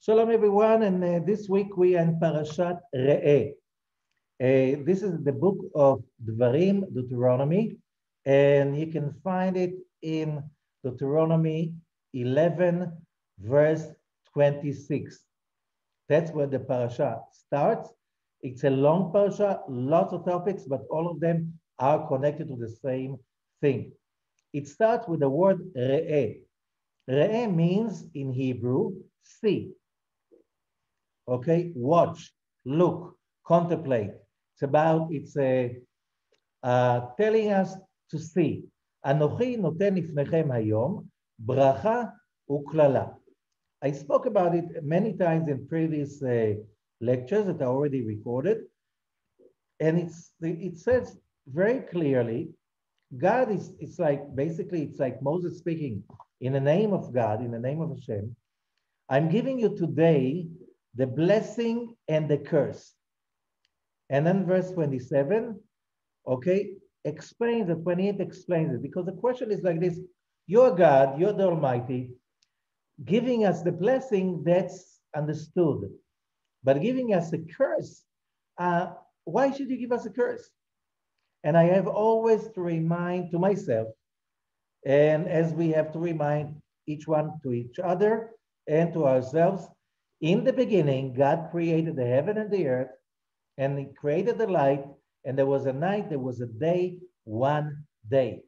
Shalom everyone, and this week we are in Parashat Re'eh. This is the book of Dvarim, Deuteronomy, and you can find it in Deuteronomy 11, verse 26. That's where the parasha starts. It's a long parasha, lots of topics, but all of them are connected to the same thing. It starts with the word Re'eh. Re'eh means in Hebrew, see. Okay, watch, look, contemplate. It's telling us to see. Anochi noten lifnechem hayom, bracha uklala. I spoke about it many times in previous lectures that are already recorded. And it says very clearly, God is, it's like Moses speaking in the name of God, in the name of Hashem. I'm giving you today the blessing and the curse. And then verse 27, okay, explains it, 28 explains it, because the question is like this: you're God, you're the Almighty, giving us the blessing, that's understood. But giving us a curse, why should you give us a curse? And I have always to remind to myself, and as we have to remind each one to each other and to ourselves, in the beginning, God created the heaven and the earth, and He created the light, and there was a night, there was a day, one day.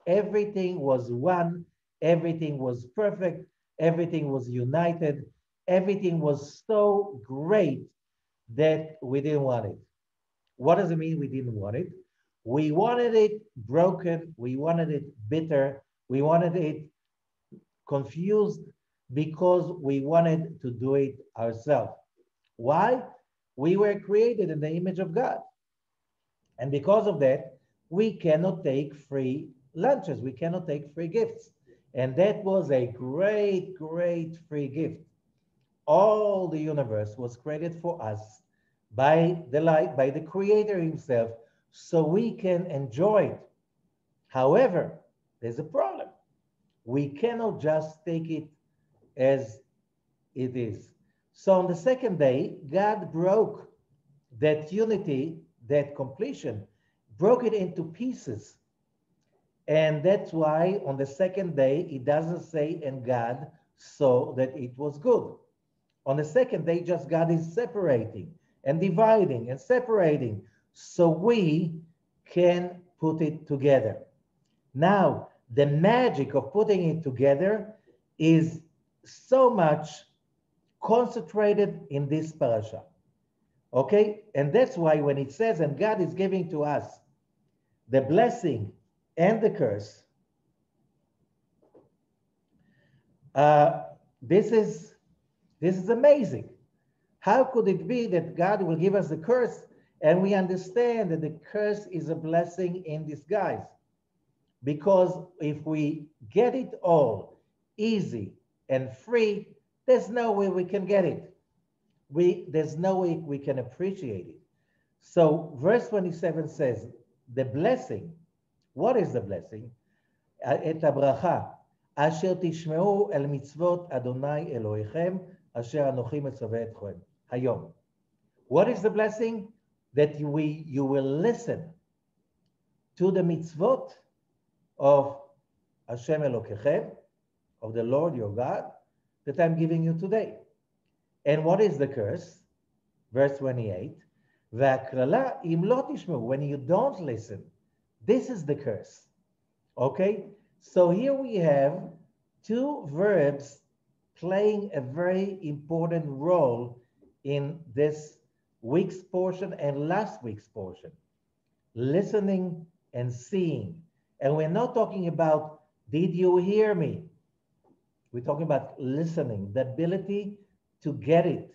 Everything was one, everything was perfect, everything was united, everything was so great that we didn't want it. What does it mean we didn't want it? We wanted it broken, we wanted it bitter, we wanted it confused, because we wanted to do it ourselves. Why? We were created in the image of God. And because of that, we cannot take free lunches. We cannot take free gifts. And that was a great, great free gift. All the universe was created for us by the light, by the Creator Himself, so we can enjoy it. However, there's a problem. We cannot just take it as it is. So on the second day, God broke that unity, that completion, broke it into pieces. And that's why on the second day, it doesn't say, and God saw that it was good. On the second day, just God is separating and dividing and separating, so we can put it together. Now, the magic of putting it together is so much concentrated in this parasha. Okay? And that's why when it says, and God is giving to us the blessing and the curse, this is amazing. How could it be that God will give us the curse and we understand that the curse is a blessing in disguise? Because if we get it all easy and free, there's no way we can get it. There's no way we can appreciate it. So verse 27 says, the blessing, what is the blessing? Et habracha, asher tishmeu el mitzvot Adonai Elohechem, asher anochi metzaveh etchem hayom. What is the blessing? That you will listen to the mitzvot of Hashem Elokechem, of the Lord your God, that I'm giving you today. And what is the curse? Verse 28, V'aklala im lo tishmeu, when you don't listen, this is the curse. Okay? So here we have two verbs playing a very important role in this week's portion and last week's portion. Listening and seeing. And we're not talking about, did you hear me? We're talking about listening, the ability to get it.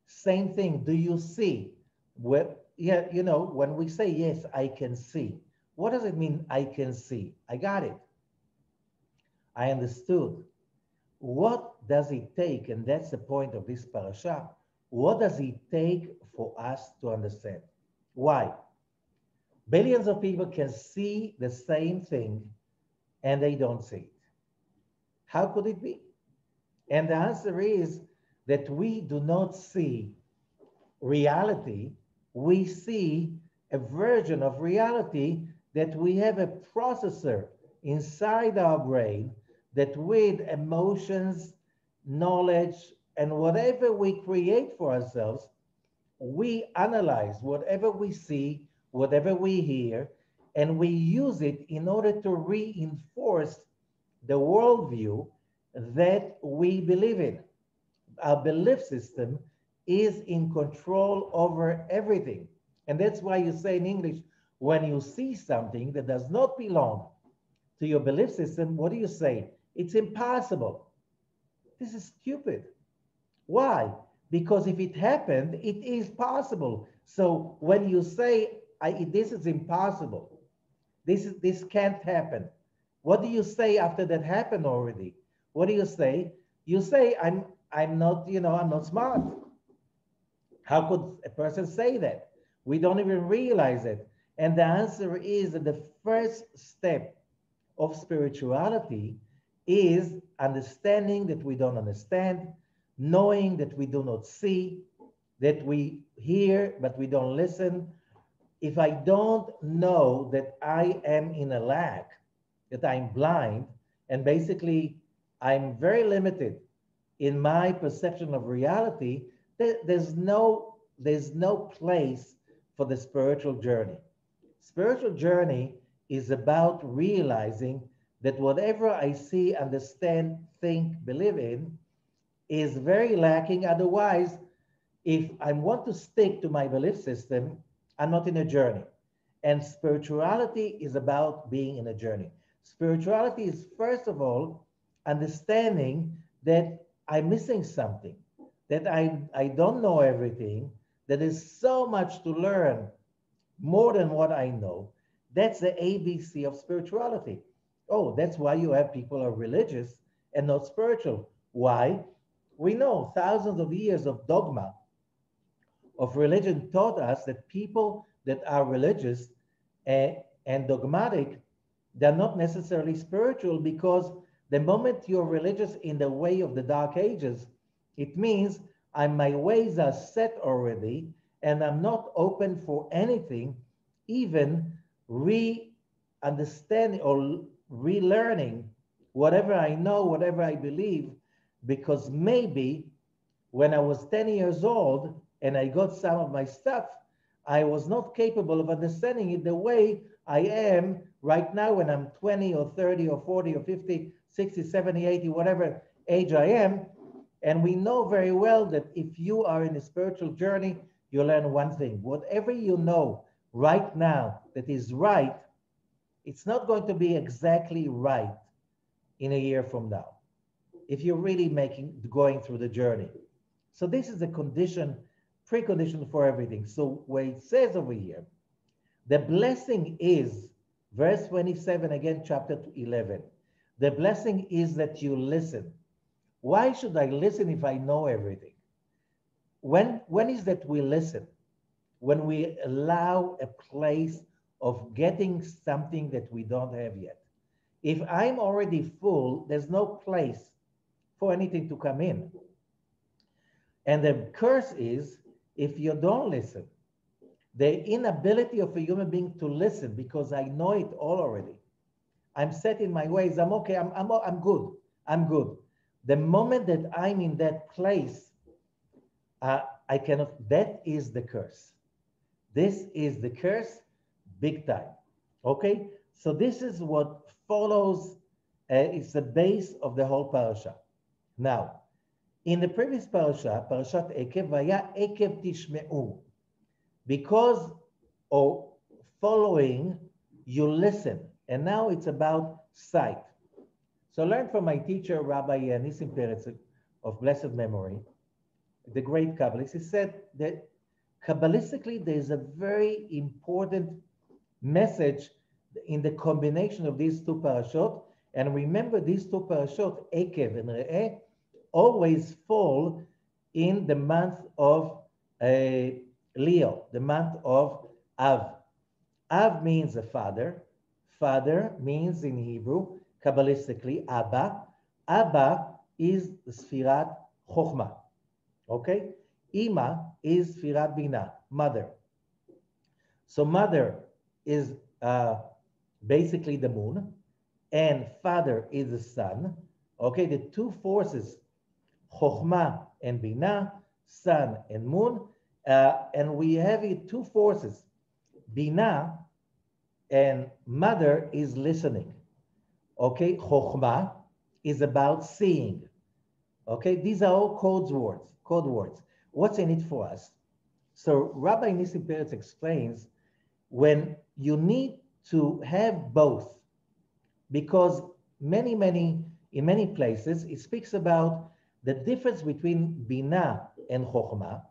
Same thing, do you see? Well, yeah, you know, when we say, yes, I can see. What does it mean, I can see? I got it. I understood. What does it take? And that's the point of this parasha. What does it take for us to understand? Why? Billions of people can see the same thing and they don't see it. How could it be? And the answer is that we do not see reality, we see a version of reality, that we have a processor inside our brain that with emotions, knowledge, and whatever we create for ourselves, we analyze whatever we see, whatever we hear, and we use it in order to reinforce the worldview that we believe in. Our belief system is in control over everything. And that's why you say in English, when you see something that does not belong to your belief system, what do you say? It's impossible. This is stupid. Why? Because if it happened, it is possible. So when you say, this is impossible, this can't happen, what do you say after that happened already? What do you say? You say, I'm not, I'm not smart. How could a person say that? We don't even realize it. And the answer is that the first step of spirituality is understanding that we don't understand, knowing that we do not see, that we hear but we don't listen. If I don't know that I am in a lack, that I'm blind, and basically I'm very limited in my perception of reality, there's no place for the spiritual journey. Spiritual journey is about realizing that whatever I see, understand, think, believe in is very lacking. Otherwise, if I want to stick to my belief system, I'm not in a journey. And spirituality is about being in a journey. Spirituality is, first of all, understanding that I'm missing something, that I don't know everything, that there's so much to learn, more than what I know. That's the ABC of spirituality. Oh, that's why you have people who are religious and not spiritual. Why? We know thousands of years of dogma, of religion taught us that people that are religious and dogmatic, they're not necessarily spiritual, because the moment you're religious in the way of the Dark Ages, it means my ways are set already, and I'm not open for anything, even re-understanding or relearning whatever I know, whatever I believe, because maybe when I was 10 years old and I got some of my stuff, I was not capable of understanding it the way I am right now when I'm 20 or 30 or 40 or 50, 60, 70, 80, whatever age I am. And we know very well that if you are in a spiritual journey, you learn one thing. Whatever you know right now that is right, it's not going to be exactly right in a year from now, if you're really going through the journey. So this is a condition, precondition for everything. So where it says over here, the blessing is, verse 27 again, chapter 11. The blessing is that you listen. Why should I listen if I know everything? When is that we listen? When we allow a place of getting something that we don't have yet. If I'm already full, there's no place for anything to come in. And the curse is if you don't listen. The inability of a human being to listen, because I know it all already. I'm set in my ways. I'm okay. I'm good. I'm good. The moment that I'm in that place, I cannot. That is the curse. This is the curse, big time. Okay. So this is what follows. It's the base of the whole parasha. Now, in the previous parasha, Parashat Ekev, Vaya Ekev Tishme'u, because of following, you listen. And now it's about sight. So learn from my teacher, Rabbi Nissim Peretz, of blessed memory, the great Kabbalist. He said that Kabbalistically, there's a very important message in the combination of these two parashot. And remember, these two parashot, Ekev and Re'eh, always fall in the month of Leo, the month of Av. Av means a father. Father means in Hebrew, Kabbalistically, Abba. Abba is the Sfirat Chokhmah. Okay? Ima is Firat Bina, mother. So mother is basically the moon, and father is the sun. Okay, the two forces, Chokhmah and Bina, sun and moon, and we have it two forces. Bina and mother is listening. Okay, Chokhmah is about seeing. Okay, these are all code words. What's in it for us? So Rabbi Nissim Peretz explains when you need to have both, because in many places, it speaks about the difference between Bina and Chokhmah,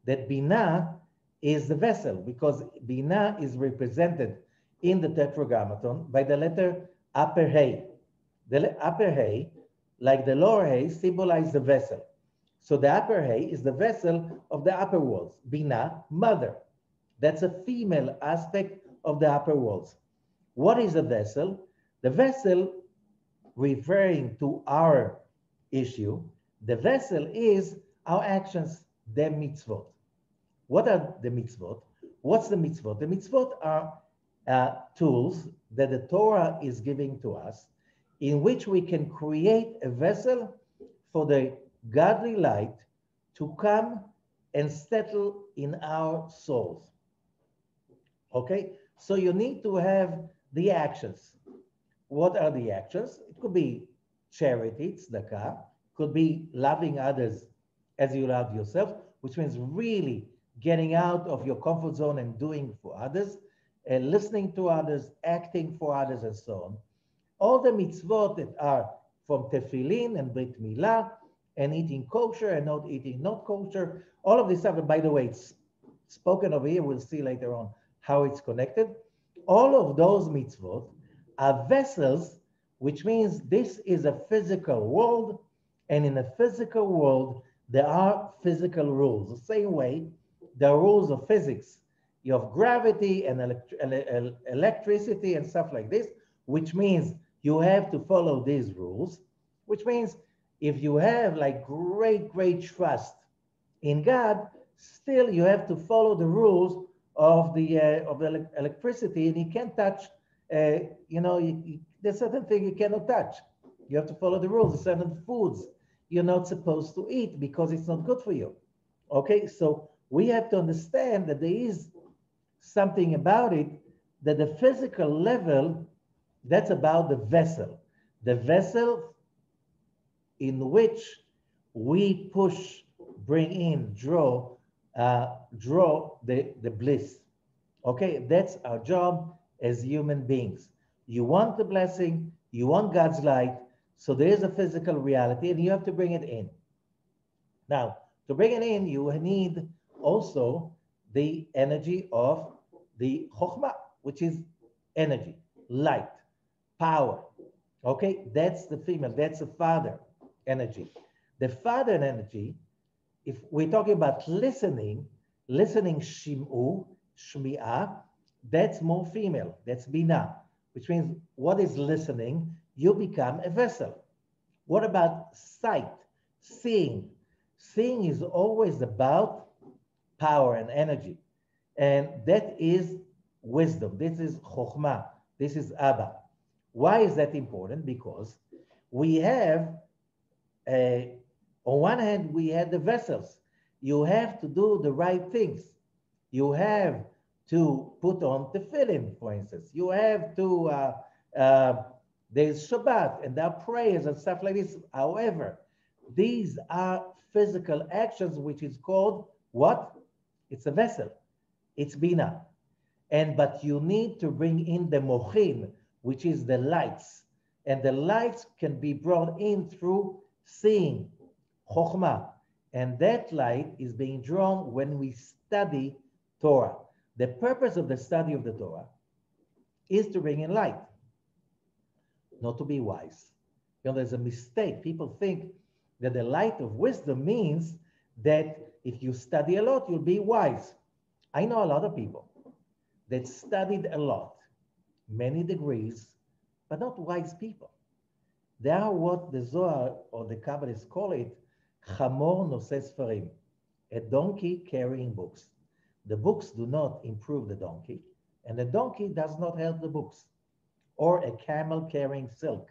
that Bina is the vessel, because Bina is represented in the Tetragrammaton by the letter upper Hey. The upper Hey, like the lower Hey, symbolize the vessel. So the upper Hey is the vessel of the upper worlds. Bina, mother. That's a female aspect of the upper worlds. What is a vessel? The vessel, referring to our issue, the vessel is our actions, the mitzvot. What are the mitzvot? What's the mitzvot? The mitzvot are tools that the Torah is giving to us in which we can create a vessel for the godly light to come and settle in our souls. Okay? So you need to have the actions. What are the actions? It could be charity, tzedakah, could be loving others as you love yourself, which means really getting out of your comfort zone and doing for others, and listening to others, acting for others, and so on. All the mitzvot that are from tefillin and brit milah, and eating kosher and not eating not kosher, all of this stuff, and by the way, it's spoken over here, we'll see later on how it's connected. All of those mitzvot are vessels, which means this is a physical world, and in a physical world, there are physical rules. The same way, there are rules of physics. You have gravity and electricity and stuff like this, which means you have to follow these rules, which means if you have like great trust in God, still you have to follow the rules of the electricity, and you can't touch, there's certain things you cannot touch. You have to follow the rules. There's certain foods you're not supposed to eat because it's not good for you. Okay, so we have to understand that there is something about it, that the physical level, that's about the vessel in which we push, bring in, draw the bliss. Okay, that's our job as human beings. You want the blessing, you want God's light, so there is a physical reality, and you have to bring it in. Now, to bring it in, you need also the energy of the Chokhmah, which is energy, light, power. Okay, that's the female, that's the father energy. The father energy, if we're talking about listening shim'u, shmi'ah, that's more female, that's bina, which means what is listening? You become a vessel. What about sight, seeing? Seeing is always about power and energy. And that is wisdom. This is chokhmah. This is Abba. Why is that important? Because we have, on one hand, we have the vessels. You have to do the right things. You have to put on tefillin, for instance. You have to, there's Shabbat, and there are prayers and stuff like this. However, these are physical actions, which is called what? It's a vessel. It's bina. But you need to bring in the mochin, which is the lights. And the lights can be brought in through seeing, chokhmah. And that light is being drawn when we study Torah. The purpose of the study of the Torah is to bring in light, not to be wise. There's a mistake. People think that the light of wisdom means that if you study a lot, you'll be wise. I know a lot of people that studied a lot, many degrees, but not wise people. They are what the Zohar or the Kabbalists call it, Chamor nose sfarim, a donkey carrying books. The books do not improve the donkey, and the donkey does not help the books. Or a camel carrying silk.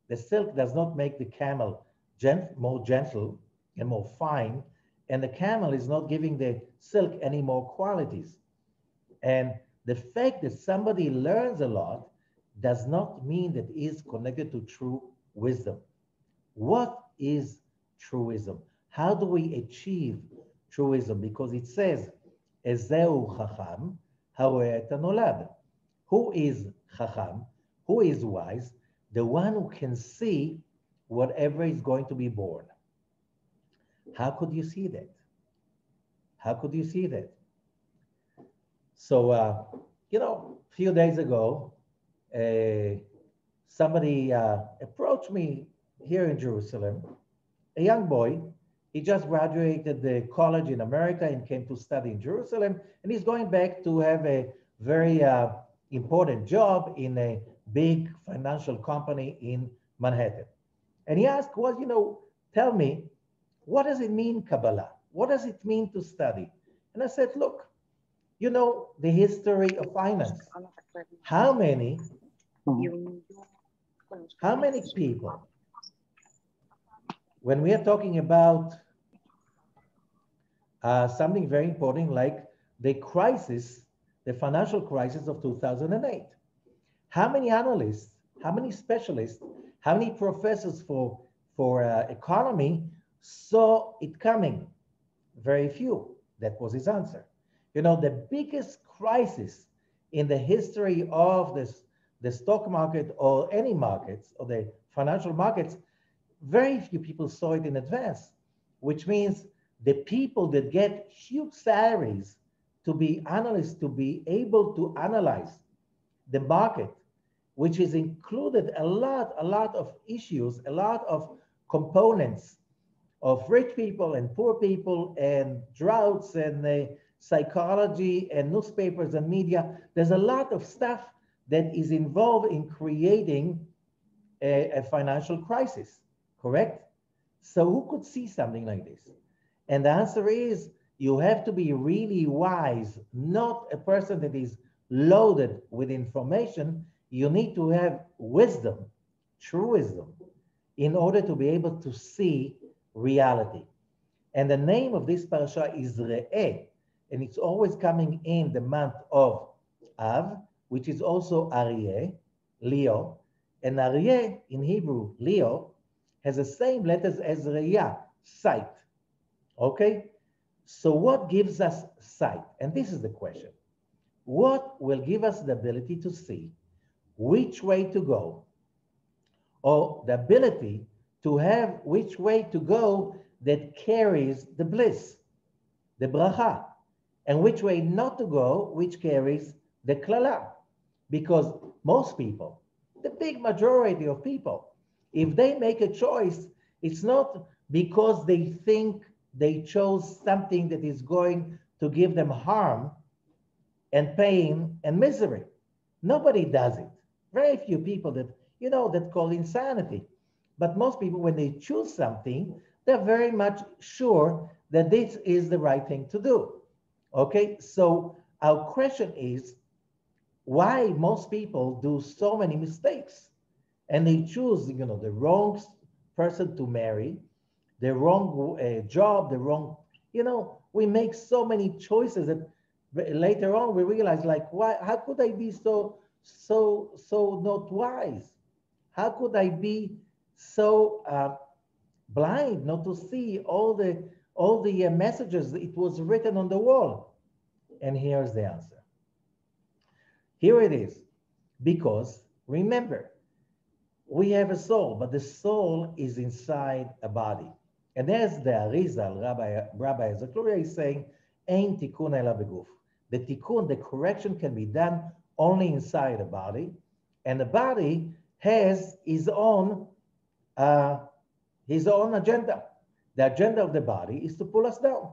The silk does not make the camel more gentle and more fine, and the camel is not giving the silk any more qualities. And the fact that somebody learns a lot does not mean that he is connected to true wisdom. What is true wisdom? How do we achieve true wisdom? Because it says, Ezeu chacham haroeh et hanolad. Who is chacham? Who is wise? The one who can see whatever is going to be born. How could you see that? How could you see that? So, a few days ago, somebody approached me here in Jerusalem, a young boy. He just graduated the college in America and came to study in Jerusalem, and he's going back to have a very important job in a big financial company in Manhattan. And he asked, well, tell me, what does it mean, Kabbalah? What does it mean to study? And I said, look, the history of finance. How many people, when we are talking about something very important like the crisis, the financial crisis of 2008, how many analysts, how many specialists, how many professors for economy saw it coming? Very few. That was his answer. The biggest crisis in the history of the stock market or any markets or the financial markets, very few people saw it in advance, which means the people that get huge salaries to be analysts, to be able to analyze the market, which is included a lot of issues, a lot of components of rich people and poor people and droughts and psychology and newspapers and media. There's a lot of stuff that is involved in creating a financial crisis, correct? So who could see something like this? And the answer is, you have to be really wise, not a person that is loaded with information. You need to have wisdom, true wisdom, in order to be able to see reality. And the name of this parasha is Re'eh, and it's always coming in the month of Av, which is also Aryeh, Leo. And Aryeh in Hebrew, Leo, has the same letters as Re'eh, sight. Okay? So what gives us sight? And this is the question. What will give us the ability to see which way to go, or the ability to have which way to go that carries the bliss, the bracha, and which way not to go, which carries the klala? Because most people, the big majority of people, if they make a choice, it's not because they think they chose something that is going to give them harm and pain and misery. Nobody does it. Very few people that, that call insanity. But most people, when they choose something, they're very much sure that this is the right thing to do. Okay, so our question is, why most people do so many mistakes? And they choose, the wrong person to marry, the wrong job, the wrong, we make so many choices that later on we realize, like, why? How could I be so not wise? How could I be so blind not to see all the messages? It was written on the wall. And here's the answer. Here it is. Because remember, we have a soul, but the soul is inside a body. And as the Arizal, Rabbi Zakluria, is saying, Ein tikkun ela beguf. The tikkun, the correction, can be done only inside a body, and the body has his own agenda. The agenda of the body is to pull us down.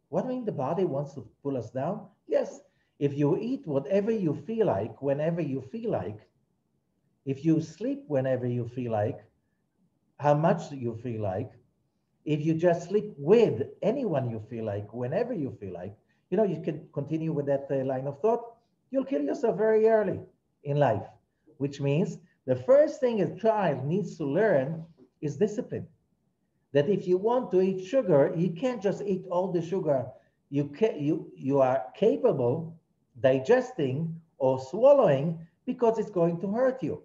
What do you mean the body wants to pull us down? Yes, if you eat whatever you feel like, whenever you feel like, if you sleep whenever you feel like, how much you feel like, if you just sleep with anyone you feel like, whenever you feel like, you can continue with that line of thought, you'll kill yourself very early in life, which means the first thing a child needs to learn is discipline. That if you want to eat sugar, you can't just eat all the sugar you are capable digesting or swallowing, because it's going to hurt you.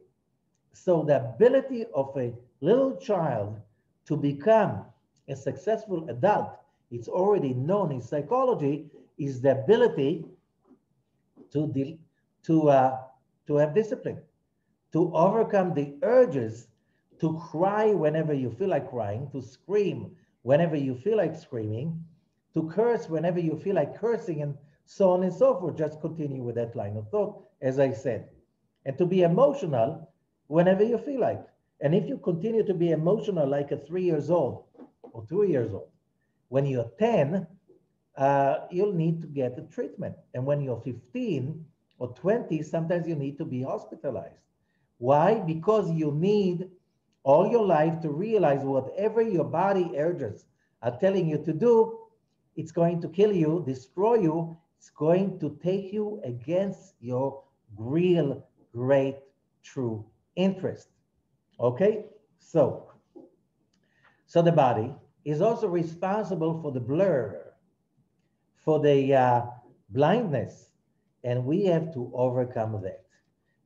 So the ability of a little child to become a successful adult, it's already known in psychology, is the ability to have discipline, to overcome the urges to cry whenever you feel like crying, to scream whenever you feel like screaming, to curse whenever you feel like cursing, and so on and so forth. Just continue with that line of thought, as I said. And to be emotional whenever you feel like. And if you continue to be emotional like a 3 years old or 2 years old, when you're 10, you'll need to get a treatment. And when you're 15 or 20, sometimes you need to be hospitalized. Why? Because you need all your life to realize whatever your body urges are telling you to do, it's going to kill you, destroy you. It's going to take you against your real, great, true interest. Okay? So the body is also responsible for the blur, for the blindness, and we have to overcome that.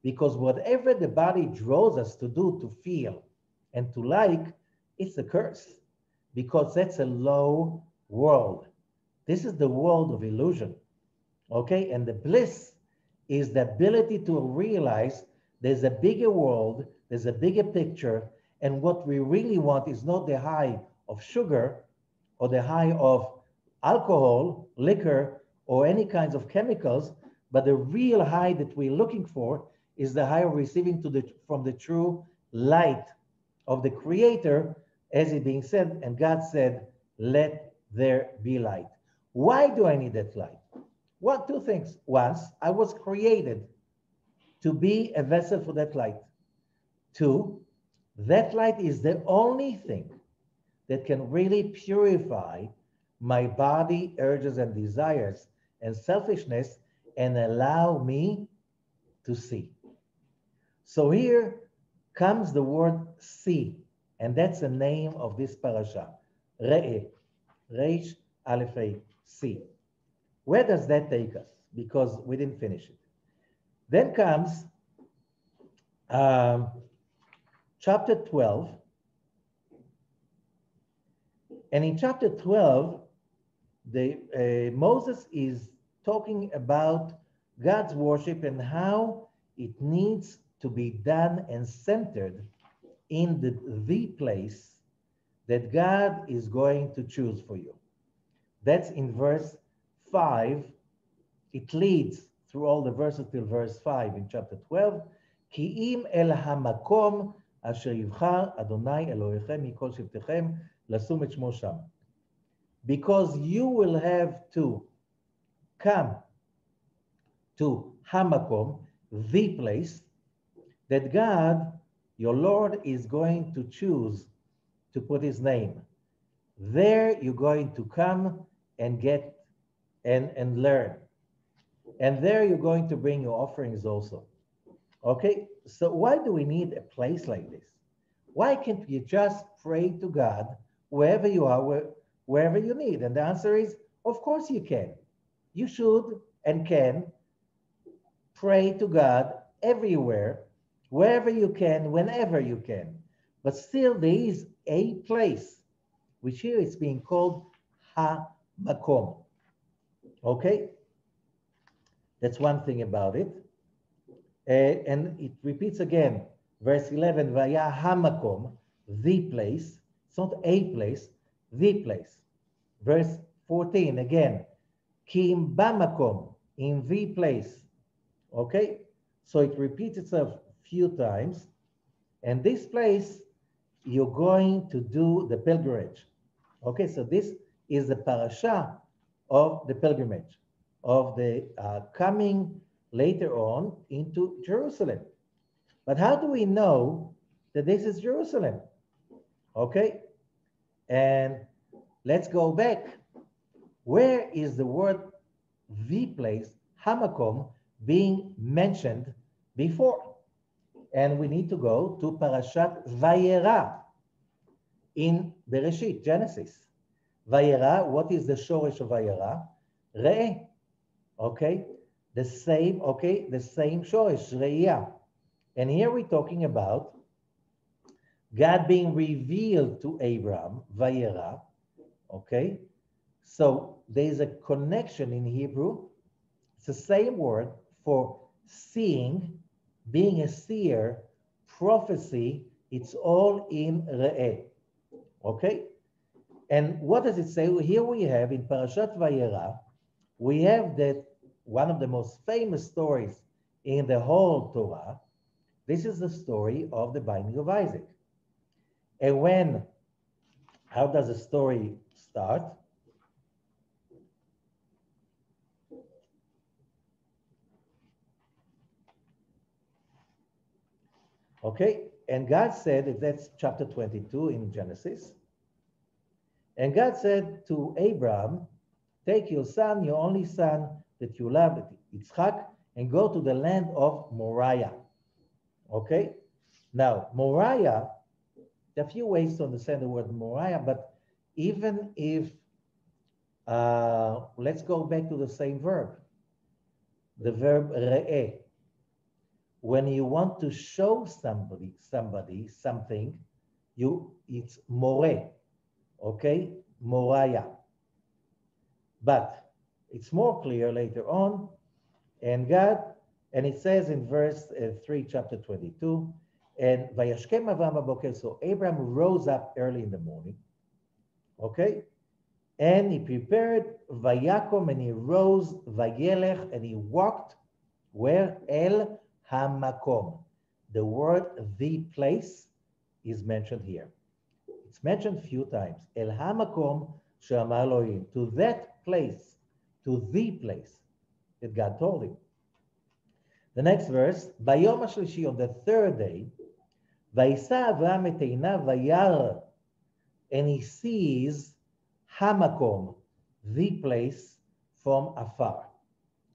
Because whatever the body draws us to do, to feel, and to like, it's a curse. Because that's a low world. This is the world of illusion. Okay? And the bliss is the ability to realize there's a bigger world, there's a bigger picture, and what we really want is not the high of sugar or the high of alcohol, liquor, or any kinds of chemicals, but the real high that we're looking for is the high of receiving from the true light of the Creator, as it being said, and God said, let there be light. Why do I need that light? Well, two things. Once, I was created to be a vessel for that light. Two, that light is the only thing that can really purify my body, urges, and desires, and selfishness, and allow me to see. So here comes the word see, and that's the name of this parasha, Re'eh, Reish Aleph see. Where does that take us? Because we didn't finish it. Then comes chapter 12. And in chapter 12, Moses is talking about God's worship and how it needs to be done and centered in the place that God is going to choose for you. That's in verse 5. It leads through all the verses till verse 5 in chapter 12. Ki im el hamakom asher yivchar Adonai Elohechem mikol shivtechem lasum et shmo sham. Because you will have to come to hamakom, the place that God, your Lord, is going to choose to put his name. There you're going to come and get and learn. And there you're going to bring your offerings also. Okay, so why do we need a place like this? Why can't you just pray to God wherever you are, wherever you need? And the answer is, of course you can. You should and can pray to God everywhere, wherever you can, whenever you can. But still there is a place, which here is being called Ha-Makom. Okay? That's one thing about it. And it repeats again, verse 11, Vaya Ha-Makom, the place. It's not a place, the place. Verse 14, again, Kim Ba-Makom, in the place. Okay? So it repeats itself a few times. And this place, you're going to do the pilgrimage. Okay, so this is the parasha of the pilgrimage, of the coming later on into Jerusalem. But how do we know that this is Jerusalem? Okay, And let's go back. Where is the word the place, hamakom, being mentioned before? And we need to go to Parashat Vayera in Bereshit, Genesis. Vayera, what is the shoresh of Vayera? Re'eh, okay? The same shoresh, Re'iyah. And here we're talking about God being revealed to Abraham, Vayera, okay? So there's a connection in Hebrew. It's the same word for seeing, being a seer, prophecy. It's all in Re'eh, okay? And what does it say? Here we have in Parashat Vayera, we have that one of the most famous stories in the whole Torah. This is the story of the binding of Isaac. And how does the story start? Okay, and God said, that's chapter 22 in Genesis. And God said to Abraham, take your son, your only son that you love, Yitzchak, and go to the land of Moriah. Okay, now Moriah, there are a few ways to understand the word Moriah, but even if, let's go back to the same verb, the verb re'eh. When you want to show somebody something, it's more, okay, Moriah. But it's more clear later on, and it says in verse 3, chapter 22, and Vayashkem Avram Aboker, so Abraham rose up early in the morning, okay, and he prepared Vayakom, and he rose, Vayelech, and he walked where? El Hamakom. The word the place is mentioned here. It's mentioned a few times. El Hamakom She'amar Elohim, to that place, to the place that God told him. The next verse, Bayom HaShlishi, on the third day, Vayisa Avram et einav vayar, and he sees Hamakom, the place, from afar.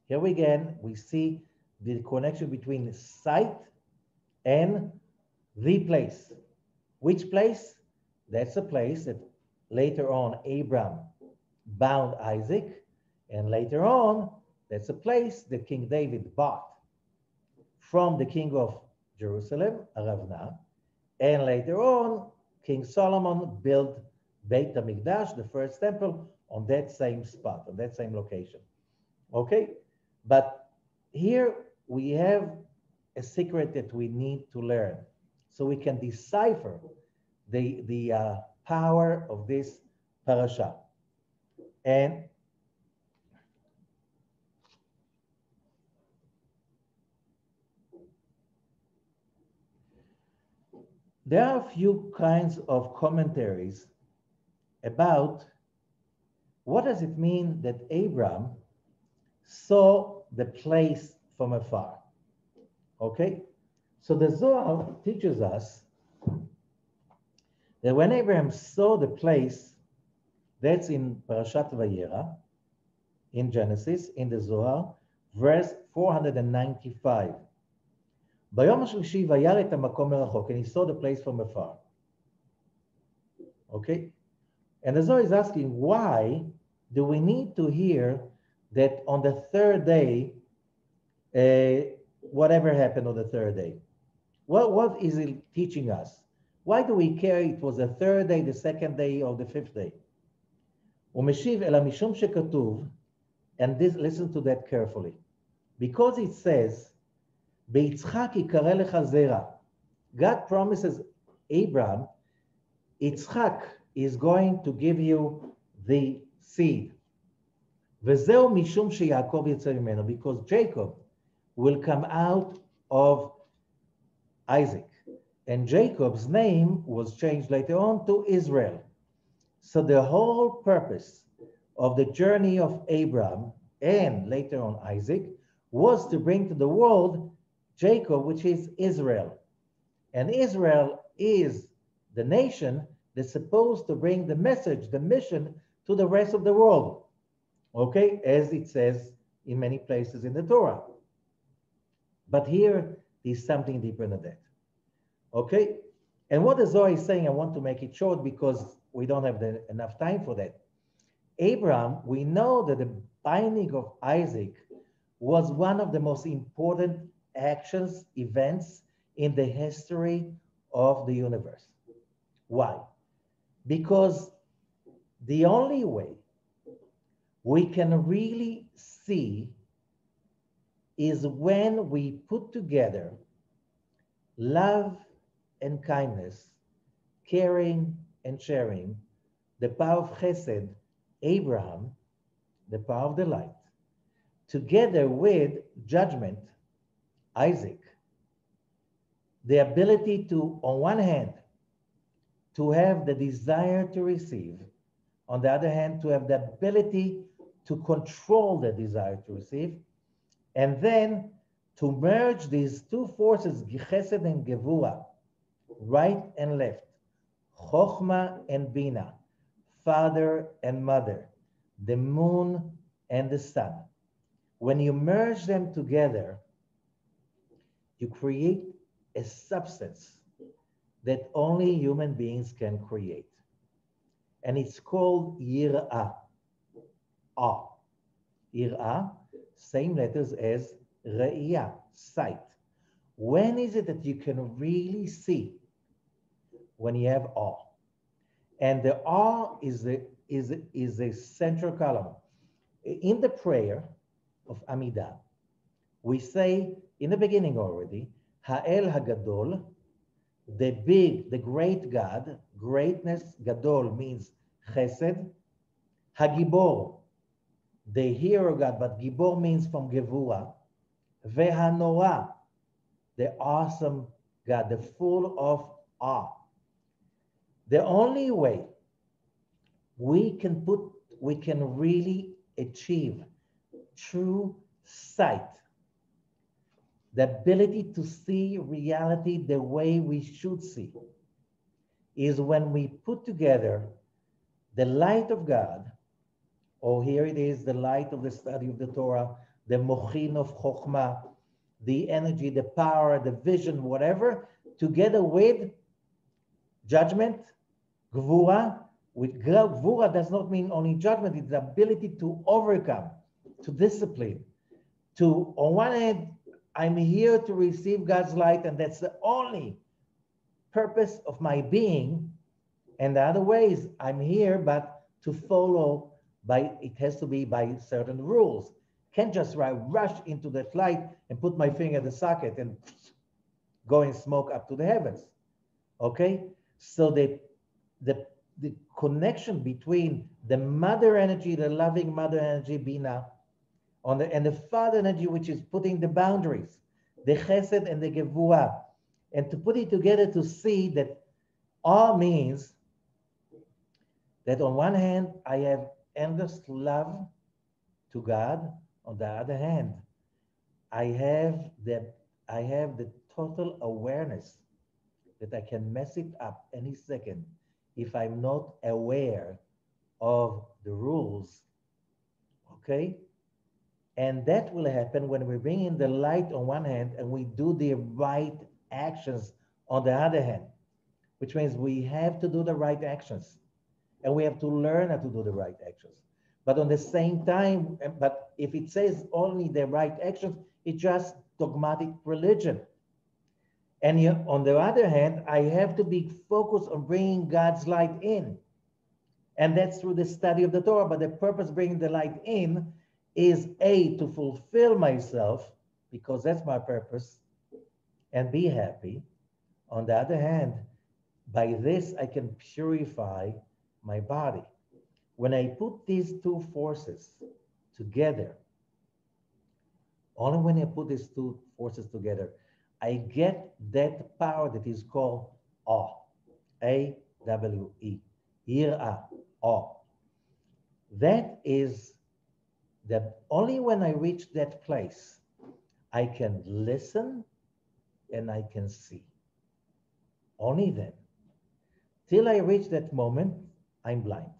Here again, we see the connection between sight and the place. Which place? That's a place that later on Abraham bound Isaac, and later on, that's a place that King David bought from the king of Jerusalem, Aravna, and later on, King Solomon built Beit HaMikdash, the first temple, on that same spot, on that same location. Okay? But here we have a secret that we need to learn so we can decipher the power of this parasha. And there are a few kinds of commentaries about what does it mean that Abraham saw the place from afar. Okay? So the Zohar teaches us that when Abraham saw the place, that's in Parashat Vayera, in Genesis, in the Zohar, verse 495. ביום השלישי וירא את המקום מרחוק, and he saw the place from afar. Okay? And the Zohar is asking, why do we need to hear that on the third day, whatever happened on the third day? What is it teaching us? Why do we care it was the third day, the second day, or the fifth day? ומשיב אלא משום שכתוב, and this, listen to that carefully, because it says, ביצחק יקרא לך זרע. God promises Abraham, Yitzchak is going to give you the seed. וזהו משום שיעקב יצא ממנו, because Jacob will come out of Isaac. And Jacob's name was changed later on to Israel. So the whole purpose of the journey of Abraham and later on Isaac was to bring to the world Jacob, which is Israel. And Israel is the nation They're supposed to bring the message, the mission to the rest of the world. Okay, as it says in many places in the Torah. But here is something deeper than that. Okay, and what the Zohar is saying, I want to make it short because we don't have enough time for that. Abraham, we know that the binding of Isaac was one of the most important actions, events in the history of the universe. Why? Because the only way we can really see is when we put together love and kindness, caring and sharing, the power of Chesed, Abraham, the power of the light, together with judgment, Isaac, the ability to, on one hand, to have the desire to receive, on the other hand, to have the ability to control the desire to receive, and then to merge these two forces, Chesed and Gevurah, right and left, Chokhmah and Bina, father and mother, the moon and the sun. When you merge them together, you create a substance that only human beings can create. And it's called Yir'ah. Awe. Yir'ah, same letters as Re'iyah, sight. When is it that you can really see? When you have awe. And the awe is a central column. In the prayer of Amidah, we say in the beginning already, Ha'el Hagadol, the big, the great God, greatness, Gadol means Chesed, Hagibor, the hero God, but Gibor means from Gevurah, Vehanora, the awesome God, the full of awe. The only way we can really achieve true sight, the ability to see reality the way we should see, is when we put together the light of God, or here it is, the light of the study of the Torah, the mochin of Chokhmah, the energy, the power, the vision, whatever, together with judgment, Gvura. With Gvura does not mean only judgment, it's the ability to overcome, to discipline, to, on one hand, I'm here to receive God's light, and that's the only purpose of my being. And the other way is I'm here, but to follow it has to be by certain rules. Can't just rush into that light and put my finger in the socket and go and smoke up to the heavens. Okay? So the connection between the mother energy, the loving mother energy, Bina, and the father energy, which is putting the boundaries, the Chesed and the Gevurah, and to put it together to see that all means that on one hand, I have endless love to God. On the other hand, I have the total awareness that I can mess it up any second if I'm not aware of the rules, okay? And that will happen when we bring in the light on one hand and we do the right actions on the other hand, which means we have to do the right actions and we have to learn how to do the right actions. But on the same time, but if it says only the right actions, it's just dogmatic religion. And on the other hand, I have to be focused on bringing God's light in. And that's through the study of the Torah. But the purpose of bringing the light in is A, to fulfill myself, because that's my purpose, and be happy. On the other hand, by this, I can purify my body. When I put these two forces together, only when I put these two forces together, I get that power that is called awe, A-W-E, Yir'ah, awe. That is that only when I reach that place, I can listen and I can see. Only then. Till I reach that moment, I'm blind.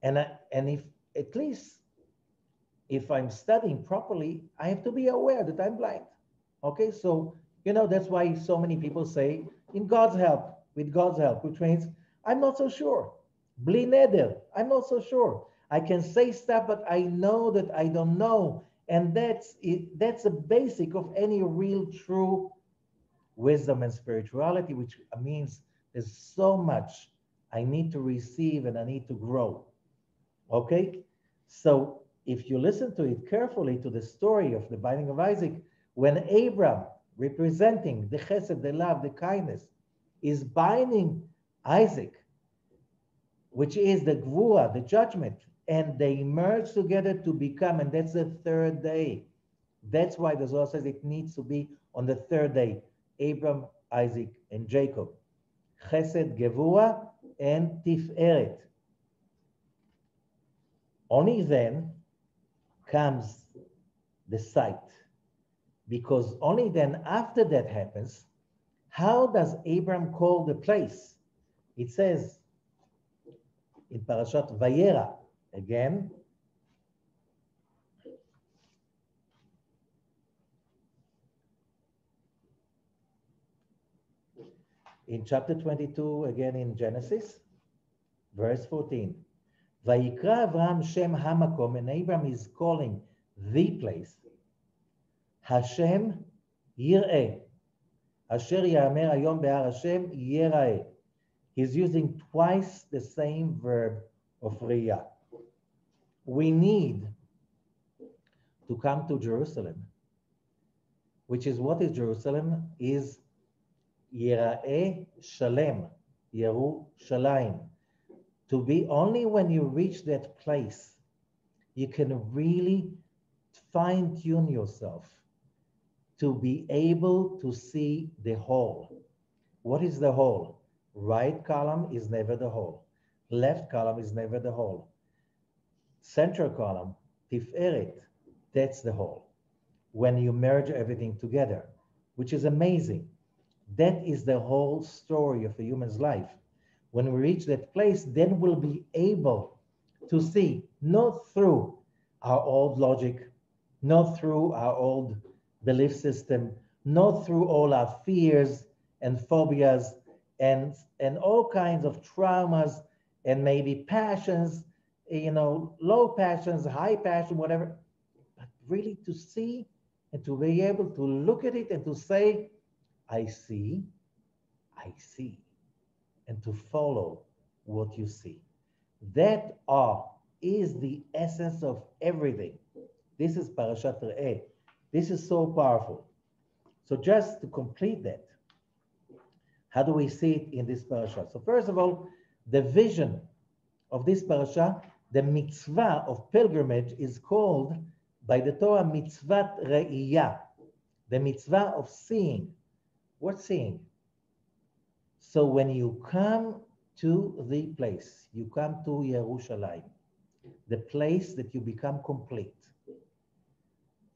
And if at least if I'm studying properly, I have to be aware that I'm blind. Okay, so that's why so many people say, in God's help, with God's help, which means I'm not so sure. Bli neder, I'm not so sure. I can say stuff, but I know that I don't know. And that's it. That's a basic of any real true wisdom and spirituality, which means there's so much I need to receive and I need to grow. Okay? So if you listen to it carefully, to the story of the binding of Isaac, when Abraham, representing the chesed, the love, the kindness, is binding Isaac, which is the gvura, the judgment, and they merge together to become, and that's the third day. That's why the Zohar says it needs to be on the third day. Abraham, Isaac, and Jacob. Chesed, gevura, and tiferet. Only then comes the sight. Because only then, after that happens, how does Abraham call the place? It says in Parashat Vayera, again, in chapter 22, again in Genesis, verse 14. Vayikra Avraham Shem Hamakom, and Abraham is calling the place, Hashem Yir'eh, Asher Yamer Hayom Be'ar Hashem Yir'eh. He's using twice the same verb of Riyah. We need to come to Jerusalem, which is what is Jerusalem? Is Yir'eh Shalem, Yerushalayim. To be only when you reach that place, you can really fine-tune yourself to be able to see the whole. What is the whole? Right column is never the whole. Left column is never the whole. Central column, tiferet, that's the whole. When you merge everything together, which is amazing. That is the whole story of a human's life. When we reach that place, then we'll be able to see, not through our old logic, not through our old belief system, not through all our fears and phobias and all kinds of traumas and maybe passions, low passions, high passion, whatever, but really to see and to be able to look at it and to say, I see, and to follow what you see. That is the essence of everything. This is Parashat Re'eh. This is so powerful. So just to complete that, how do we see it in this parasha? So first of all, the vision of this parasha, the mitzvah of pilgrimage is called by the Torah mitzvat re'iyah, the mitzvah of seeing. What's seeing? So when you come to the place, you come to Yerushalayim, the place that you become complete.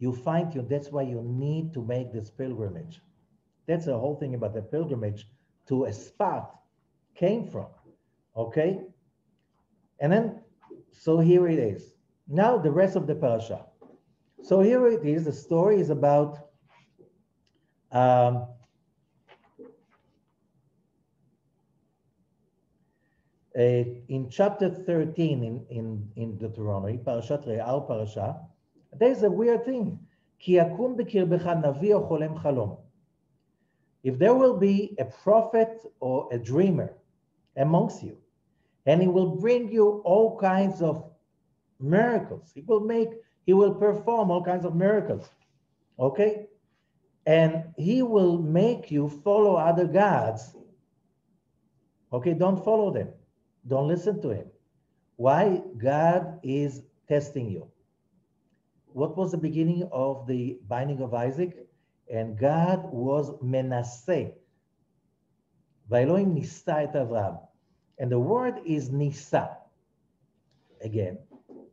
You find that's why you need to make this pilgrimage. That's the whole thing about the pilgrimage to a spot came from, okay? And then, so here it is. Now the rest of the parasha. So here it is, the story is about in chapter 13 in Deuteronomy, Parashat Re'eh Parasha, there's a weird thing. Ki yakum b'kirbecha navi o cholem chalom. If there will be a prophet or a dreamer amongst you, and he will bring you all kinds of miracles, he will perform all kinds of miracles, okay? And he will make you follow other gods, okay? Don't follow them. Don't listen to him. Why? God is testing you. What was the beginning of the binding of Isaac? And God was menaseh. Va'elohim nisa et Avraham. And the word is nisa. Again,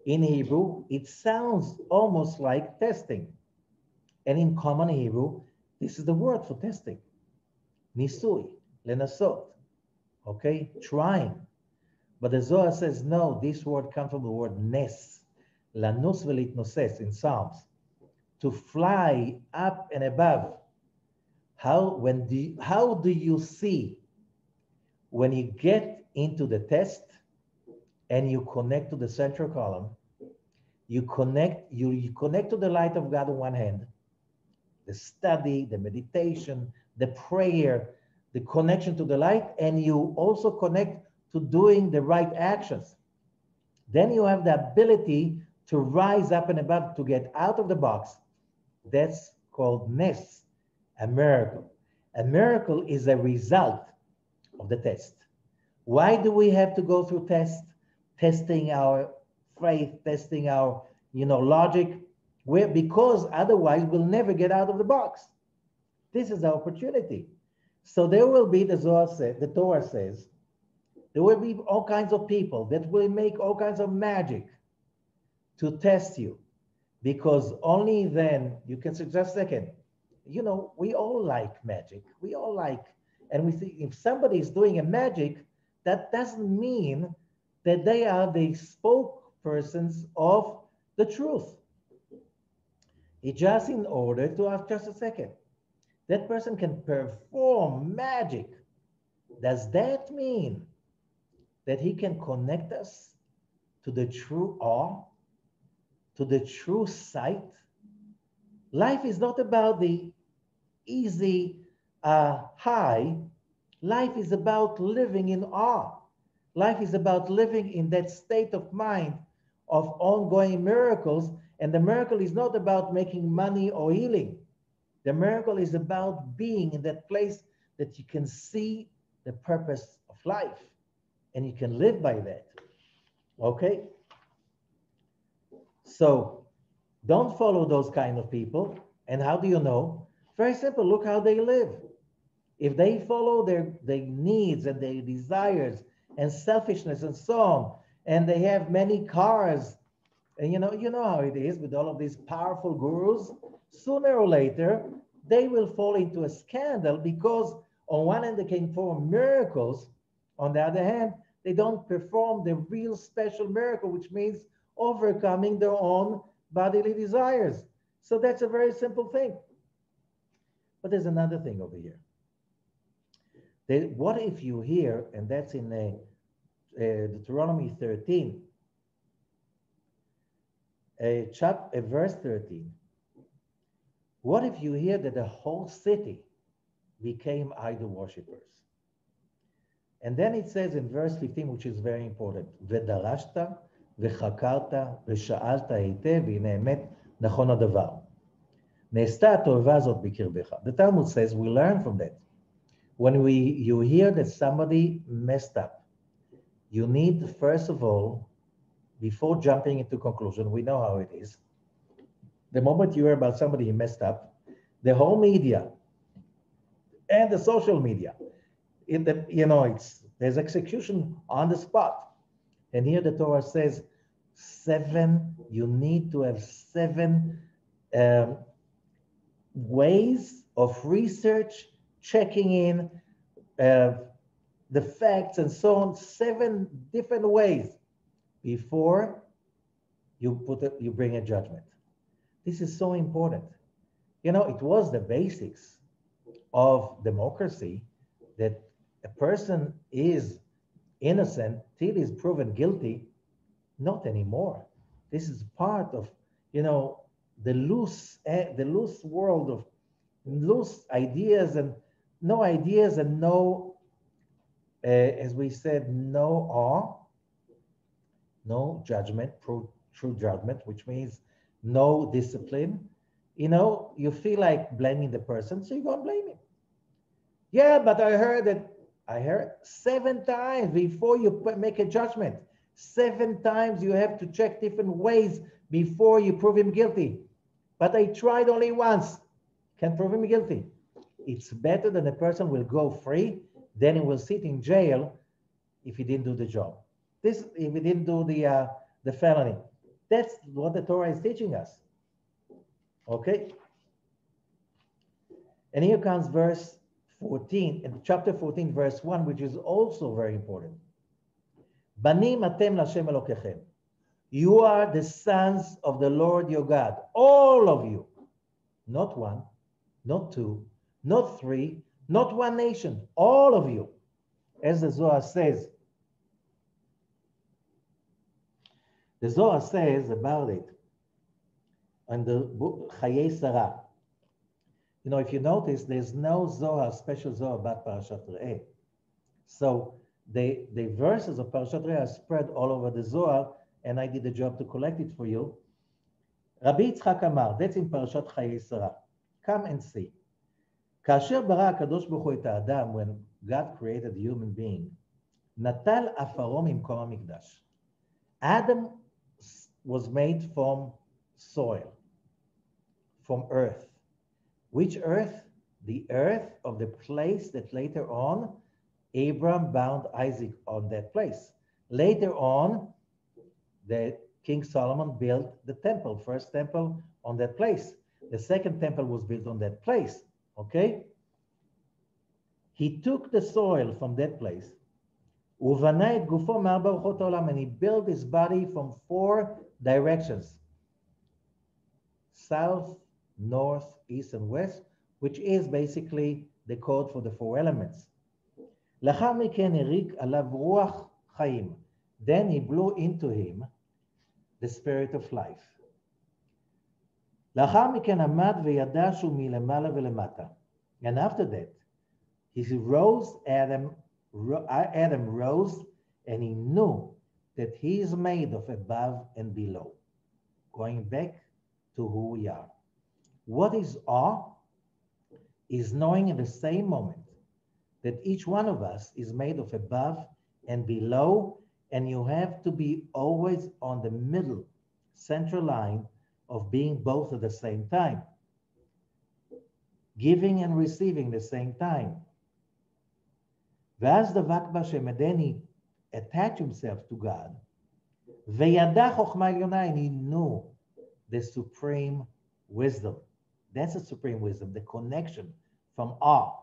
in Hebrew, it sounds almost like testing. And in common Hebrew, this is the word for testing. Nisui, lenasot. okay? Trying. But the Zohar says, no, this word comes from the word nes, lanus velitnoses in Psalms, to fly up and above. How do you see when you get into the test and you connect to the central column? You connect to the light of God on one hand, the study, the meditation, the prayer, the connection to the light, and you also connect to doing the right actions. Then you have the ability to rise up and above, to get out of the box. That's called nes, a miracle. A miracle is a result of the test. Why do we have to go through testing our faith, testing our logic? Because otherwise we'll never get out of the box. This is our opportunity. So there will be, the Torah says, there will be all kinds of people that will make all kinds of magic to test you, because only then you can say, just a second, we all like magic. We all like, and we see if somebody is doing a magic, that doesn't mean that they are the spokespersons of the truth. It's just in order to ask, just a second, that person can perform magic. Does that mean that he can connect us to the true awe, to the true sight? Life is not about the easy high. Life is about living in awe. Life is about living in that state of mind of ongoing miracles. And the miracle is not about making money or healing. The miracle is about being in that place that you can see the purpose of life and you can live by that. Okay? So don't follow those kind of people. And how do you know? Very simple. Look how they live. If they follow their needs and their desires and selfishness and so on, and they have many cars, and you know how it is with all of these powerful gurus, sooner or later, they will fall into a scandal, because on one hand, they can perform miracles. On the other hand, they don't perform the real special miracle, which means overcoming their own bodily desires. So that's a very simple thing. But there's another thing over here. What if you hear, and that's in Deuteronomy 13, verse 13. What if you hear that the whole city became idol worshippers? And then it says in verse 15, which is very important, V'darashta, v'chakarta, v'sha'alta היטב, והנה האמת, נכון הדבר. נעשתה התועבה הזאת בקרבך. The Talmud says, we learn from that. When you hear that somebody messed up, you need, first of all, before jumping into conclusion, we know how it is. The moment you hear about somebody who messed up, the whole media and the social media, there's execution on the spot. And here the Torah says, you need to have 7 ways of research, checking in the facts and so on, 7 different ways before you bring a judgment. This is so important. It was the basics of democracy that a person is innocent till he's proven guilty. Not anymore. This is part of, the loose world of loose ideas and no ideas and no, as we said, no awe, no judgment, true judgment, which means no discipline. You feel like blaming the person, so you go and blame him. Yeah, but I heard 7 times before you make a judgment. 7 times you have to check different ways before you prove him guilty. But I tried only once. Can't prove him guilty. It's better than a person will go free than he will sit in jail if he didn't do the job. If he didn't do the felony. That's what the Torah is teaching us. Okay? And here comes verse 14, in chapter 14, verse 1, which is also very important. Banim atem l'Hashem Elokechem. You are the sons of the Lord your God, all of you. Not one, not two, not three, not one nation, all of you. As the Zohar says, about it in the book Chayei Sarah. You know, if you notice, there's no Zohar, special Zohar about Parashat Re'eh. So the verses of Parashat Re'eh are spread all over the Zohar, and I did the job to collect it for you. Rabbi Yitzchak Amar, that's in Parashat Chayei Sarah. Come and see. כאשר ברא הקדוש ברוך הוא את האדם, when God created the human being, נטל עפרו ממקום המקדש. Adam was made from soil, from earth. Which earth? The earth of the place that later on Abraham bound Isaac on that place. Later on, the King Solomon built the temple, first temple on that place. The second temple was built on that place, okay? He took the soil from that place, and he built his body from 4 directions: south, north, east, and west, which is basically the code for the 4 elements. Then he blew into him the spirit of life. And after that, he rose, Adam rose, and he knew that he is made of above and below. Going back to who we are. What is awe? Is knowing in the same moment that each one of us is made of above and below, and you have to be always on the middle, central line of being both at the same time. Giving and receiving the same time. ואז דבק בהשם, and then he attached himself to God. וידע חוכמה עליונה, and he knew the supreme wisdom. That's the supreme wisdom, the connection from awe.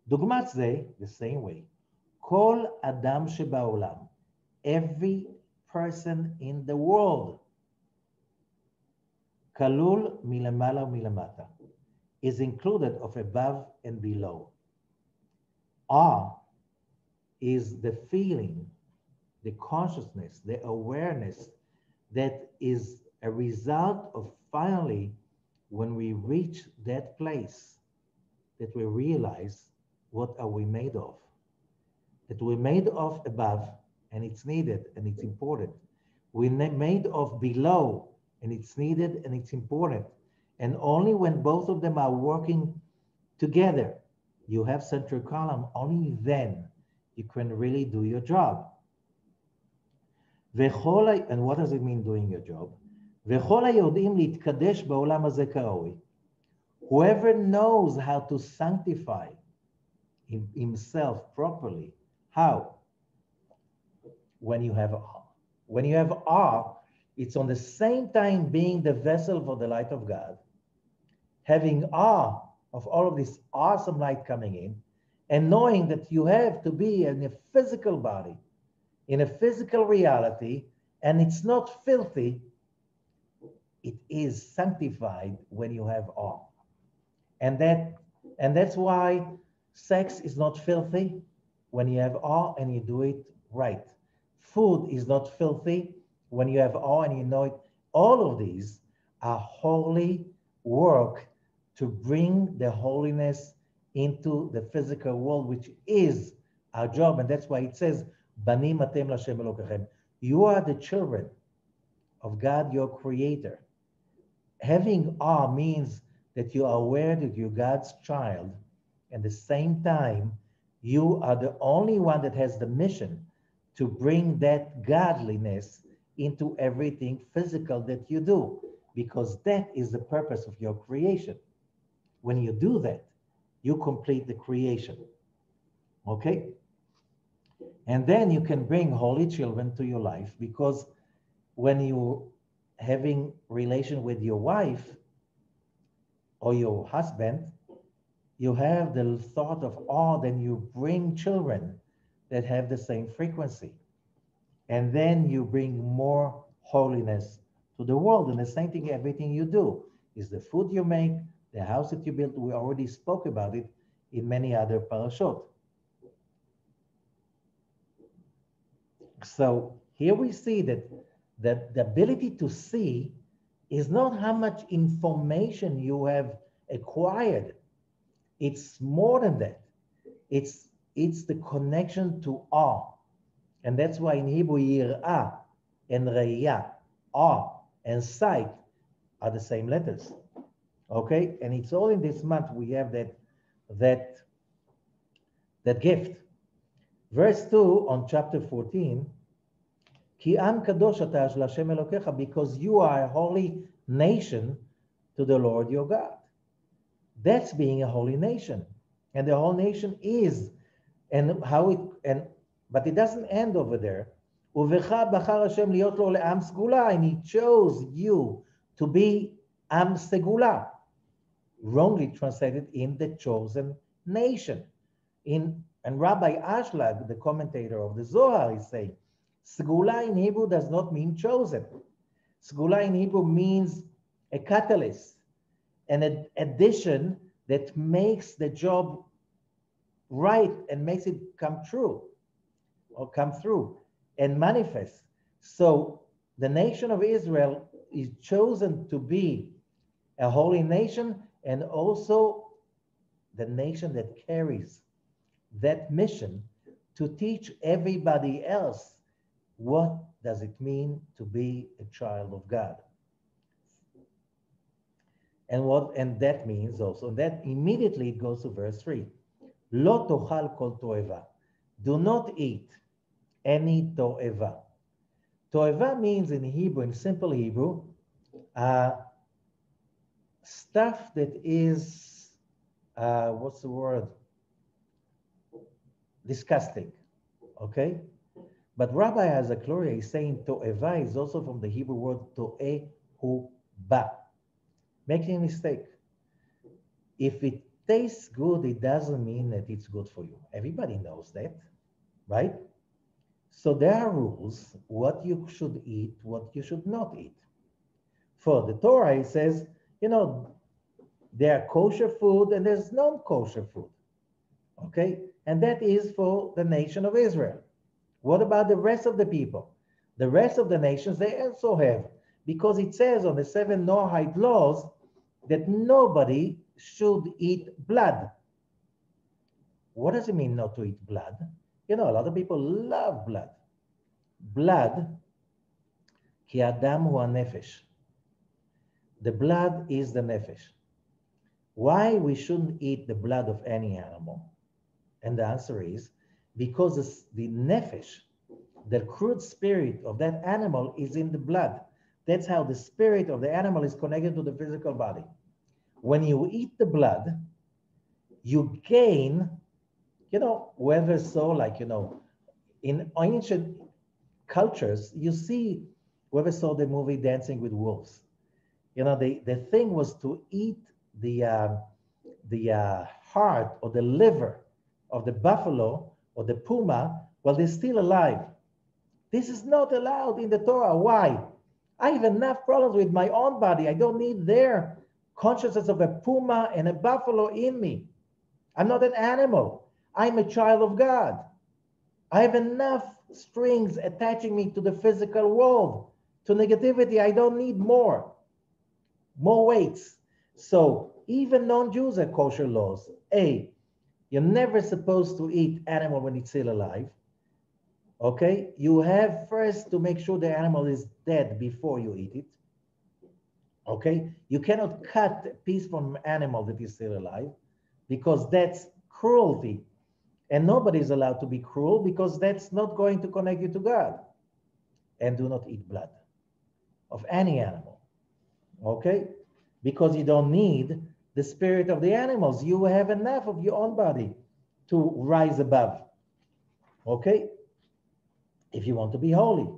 דוגמת זה, the same way, כל אדם שבעולם, every person in the world, כלול מלמעלה ומלמטה, is included of above and below. Awe is the feeling, the consciousness, the awareness that is a result of finally when we reach that place that we realize what are we made of. That we're made of above and it's needed and it's important. We're made of below and it's needed and it's important. And only when both of them are working together, you have central column, only then you can really do your job. And what does it mean doing your job? Whoever knows how to sanctify himself properly, how? When you have awe. When you have awe, it's on the same time being the vessel for the light of God, having awe of all of this awesome light coming in, and knowing that you have to be in a physical body, in a physical reality, and it's not filthy, it is sanctified when you have awe. And that's why sex is not filthy when you have awe and you do it right. Food is not filthy when you have awe and you know it. All of these are holy work to bring the holiness into the physical world, which is our job. And that's why it says, Banim atem l'Hashem Elokechem. You are the children of God, your creator. Having awe means that you are aware that you're God's child. And at the same time, you are the only one that has the mission to bring that godliness into everything physical that you do, because that is the purpose of your creation. When you do that, you complete the creation. Okay? And then you can bring holy children to your life, because when you're having relation with your wife or your husband, you have the thought of awe, then you bring children that have the same frequency. And then you bring more holiness to the world. And the same thing, everything you do is the food you make, the house that you build. We already spoke about it in many other parashot. So here we see that the ability to see is not how much information you have acquired. It's more than that. It's the connection to awe. And that's why in Hebrew, yirah and re'eh, awe and sight, are the same letters. Okay? And it's all in this month we have that gift. Verse 2 on chapter 14, Ki am kadosh ata shel Hashem Elokecha, because you are a holy nation to the Lord your God. That's being a holy nation. And the whole nation is, but it doesn't end over there. Uvecha bachar Hashem liot lo le'am segula, and he chose you to be am segula, wrongly translated in the chosen nation. And Rabbi Ashlag, the commentator of the Zohar, is saying, segula in Hebrew does not mean chosen. Segula in Hebrew means a catalyst, an addition that makes the job right and makes it come true or come through and manifest. So the nation of Israel is chosen to be a holy nation, and also the nation that carries that mission to teach everybody else what does it mean to be a child of God. And that means also, that immediately it goes to verse 3. Lo tochal kol toeva. Do not eat any toeva. Toeva means in Hebrew, in simple Hebrew, stuff that is, what's the word? Disgusting, okay? But Rabbi Hazakloria is saying to'eva is also from the Hebrew word to'ehu ba. Making a mistake. If it tastes good, it doesn't mean that it's good for you. Everybody knows that, right? So there are rules, what you should eat, what you should not eat. For the Torah, it says, there are kosher food and there's non-kosher food, okay? And that is for the nation of Israel. What about the rest of the people? The rest of the nations, they also have, because it says on the 7 Noahide laws that nobody should eat blood. What does it mean not to eat blood? A lot of people love blood. Blood, ki adam hu nefesh. The blood is the nefesh. Why we shouldn't eat the blood of any animal? And the answer is because the nefesh, the crude spirit of that animal is in the blood. That's how the spirit of the animal is connected to the physical body. When you eat the blood, you gain, whether so, like, in ancient cultures, you see, whoever saw the movie Dancing with Wolves, the thing was to eat the heart or the liver of the buffalo or the puma while they're still alive. This is not allowed in the Torah. Why? I have enough problems with my own body. I don't need their consciousness of a puma and a buffalo in me. I'm not an animal. I'm a child of God. I have enough strings attaching me to the physical world, to negativity. I don't need more weights. So even non-Jews have kosher laws. You're never supposed to eat animal when it's still alive. Okay? You have first to make sure the animal is dead before you eat it. Okay? You cannot cut a piece from an animal that is still alive because that's cruelty. And nobody is allowed to be cruel because that's not going to connect you to God. And do not eat blood of any animal. Okay? Because you don't need the spirit of the animals. You have enough of your own body to rise above. Okay? If you want to be holy.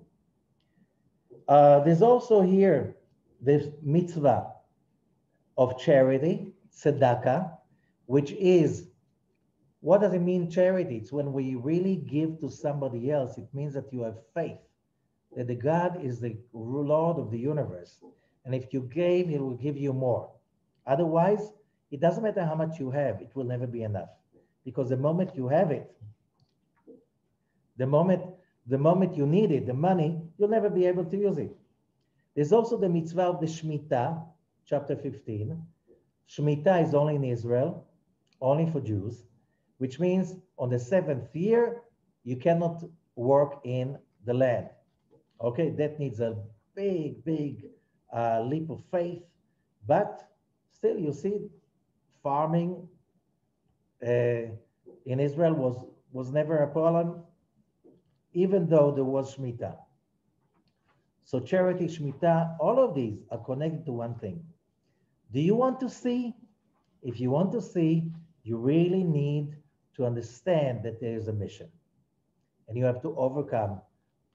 There's also here the mitzvah of charity, Sadaka, which is, what does it mean, charity? It's when we really give to somebody else. It means that you have faith that the God is the Lord of the universe. And if you gave, he will give you more. Otherwise, it doesn't matter how much you have, it will never be enough. Because the moment you have it, the moment you need it, the money, you'll never be able to use it. There's also the mitzvah of the Shemitah, chapter 15. Shemitah is only in Israel, only for Jews, which means on the 7th year, you cannot work in the land. Okay, that needs a big leap of faith, but still, you see, farming in Israel was never a problem, even though there was Shemitah. So charity, Shemitah, all of these are connected to one thing. Do you want to see? If you want to see, you really need to understand that there is a mission. And you have to overcome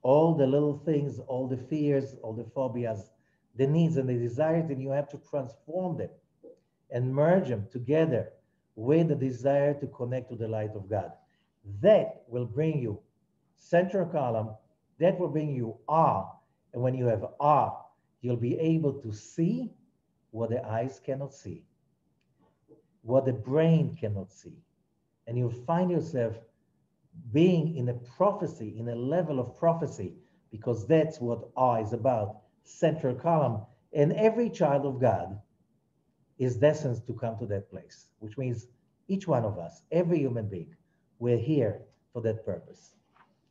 all the little things, all the fears, all the phobias, the needs and the desires, and you have to transform them and merge them together with the desire to connect to the light of God. That will bring you central column, that will bring you awe. And when you have awe, you'll be able to see what the eyes cannot see, what the brain cannot see. And you'll find yourself being in a prophecy, in a level of prophecy, because that's what awe is about, central column. And every child of God is destined to come to that place, which means each one of us, every human being, we're here for that purpose.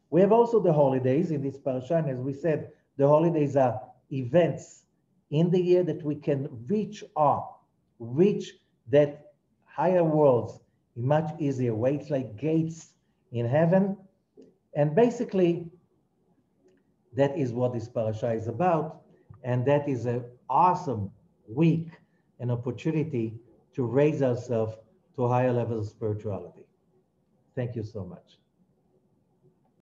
We have also the holidays in this parasha, and as we said, the holidays are events in the year that we can reach awe, reach that higher worlds in much easier way. It's like gates in heaven. And basically, that is what this parasha is about. And that is an awesome week, an opportunity to raise ourselves to higher levels of spirituality. Thank you so much.